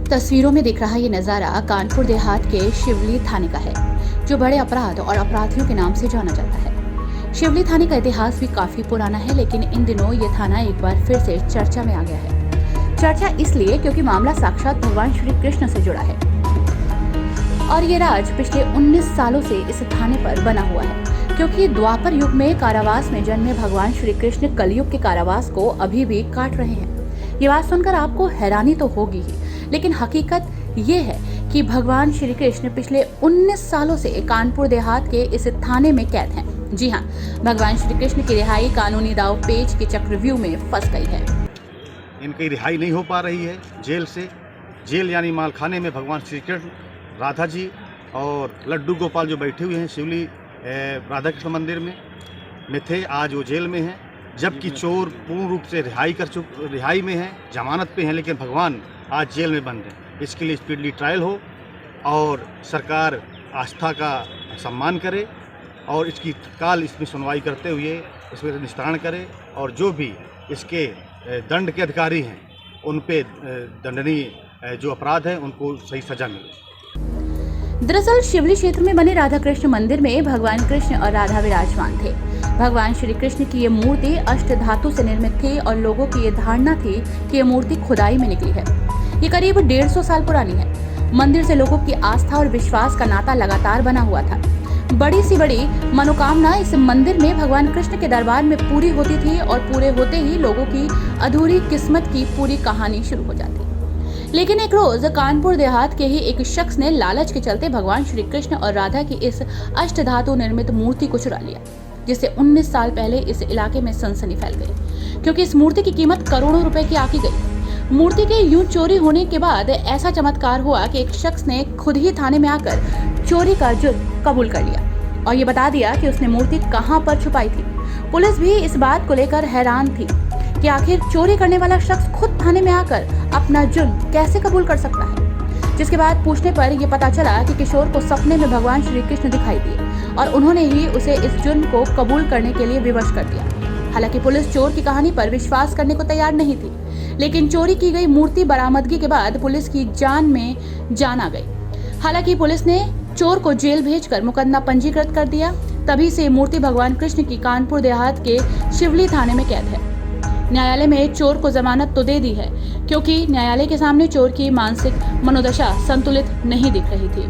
तस्वीरों में दिख रहा ये नज़ारा कानपुर देहात के शिवली थाने का है, जो बड़े अपराध और अपराधियों के नाम से जाना जाता है। शिवली थाने का इतिहास भी काफी पुराना है, लेकिन इन दिनों ये थाना एक बार फिर से चर्चा में आ गया है। चर्चा इसलिए क्योंकि मामला साक्षात भगवान श्री कृष्ण से जुड़ा है और ये राज पिछले 19 सालों से इस थाने पर बना हुआ है, क्योंकि द्वापर युग में कारावास में जन्मे भगवान श्री कृष्ण कलयुग के कारावास को अभी भी काट रहे हैं। ये बात सुनकर आपको हैरानी तो होगी ही, लेकिन हकीकत ये है कि भगवान श्री कृष्ण पिछले 19 सालों से कानपुर देहात के इस थाने में कैद हैं। जी हाँ, भगवान श्री कृष्ण की रिहाई कानूनी दाव पेच के चक्रव्यूह में फंस गई है। इनकी रिहाई नहीं हो पा रही है जेल से। जेल यानी मालखाने में भगवान श्री कृष्ण, राधा जी और लड्डू गोपाल जो बैठे हुए हैं शिवली राधा कृष्ण मंदिर में थे, आज वो जेल में हैं। जबकि चोर पूर्ण रूप से रिहाई में हैं, जमानत पे हैं, लेकिन भगवान आज जेल में बंद हैं। इसके लिए स्पीडली ट्रायल हो और सरकार आस्था का सम्मान करे और इसकी तत्काल इसमें सुनवाई करते हुए इसमें निस्तारण करे और जो भी इसके दंड के अधिकारी हैं उन पे दंडनीय जो अपराध है उनको सही सजा मिले। दरअसल शिवली क्षेत्र में बने राधा कृष्ण मंदिर में भगवान कृष्ण और राधा विराजमान थे। भगवान श्री कृष्ण की ये मूर्ति अष्ट धातु से निर्मित थी और लोगों की ये धारणा थी कि ये मूर्ति खुदाई में निकली है। ये करीब 150 साल पुरानी है। मंदिर से लोगों की आस्था और विश्वास का नाता लगातार बना हुआ था। बड़ी सी बड़ी मनोकामना इस मंदिर में भगवान कृष्ण के दरबार में पूरी होती थी और पूरे होते ही लोगों की अधूरी किस्मत की पूरी कहानी शुरू हो जाती। लेकिन एक रोज कानपुर देहात के ही एक शख्स ने लालच के चलते भगवान श्री कृष्ण और राधा की इस अष्टधातु निर्मित मूर्ति को चुरा लिया, जिससे 19 साल पहले इस इलाके में सनसनी फैल गई, क्योंकि इस मूर्ति की कीमत करोड़ों रुपए की आकी गई। मूर्ति के यूं चोरी होने के बाद ऐसा चमत्कार हुआ कि एक शख्स ने खुद ही थाने में आकर चोरी का जुर्म कबूल कर लिया और ये बता दिया कि उसने मूर्ति कहां पर छुपाई थी। पुलिस भी इस बात को लेकर हैरान थी कि आखिर चोरी करने वाला शख्स खुद थाने में आकर अपना जुर्म कैसे कबूल कर सकता है। जिसके बाद पूछने पर यह पता चला कि किशोर को सपने में भगवान श्री कृष्ण दिखाई दिए और उन्होंने ही उसे इस जुर्म को कबूल करने के लिए विवश कर दिया। हालांकि पुलिस चोर की कहानी पर विश्वास करने को तैयार नहीं थी, लेकिन चोरी की गई मूर्ति बरामदगी के बाद पुलिस की जान में जान आ गई। हालांकि पुलिस ने चोर को जेल भेजकर मुकदमा पंजीकृत कर दिया। तभी से मूर्ति भगवान कृष्ण की कानपुर देहात के शिवली थाने में कैद है। न्यायालय में चोर को जमानत तो दे दी है, क्योंकि न्यायालय के सामने चोर की मानसिक मनोदशा संतुलित नहीं दिख रही थी।